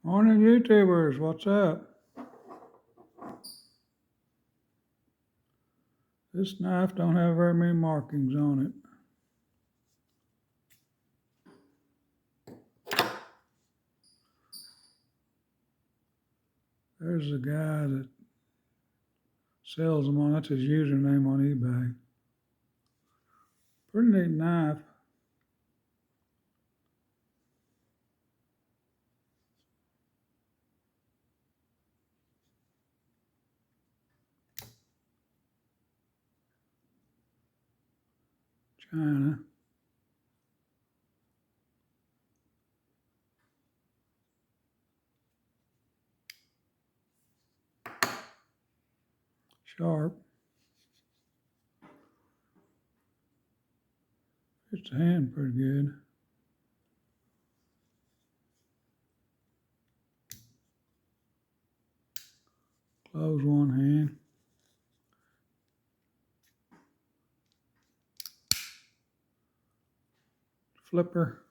Morning, YouTubers. What's up? This knife don't have very many markings on it. There's a guy that sells them on. That's his username on eBay. Pretty neat knife. China. Sharp. Fits the hand pretty good. Close one hand. Flipper.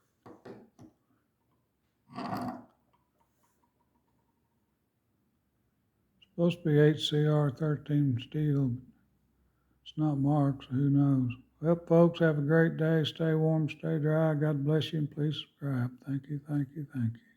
Supposed to be HCR 13 steel. It's not marked, so who knows. Well, folks, have a great day. Stay warm, stay dry. God bless you, and please subscribe. Thank you, thank you, thank you.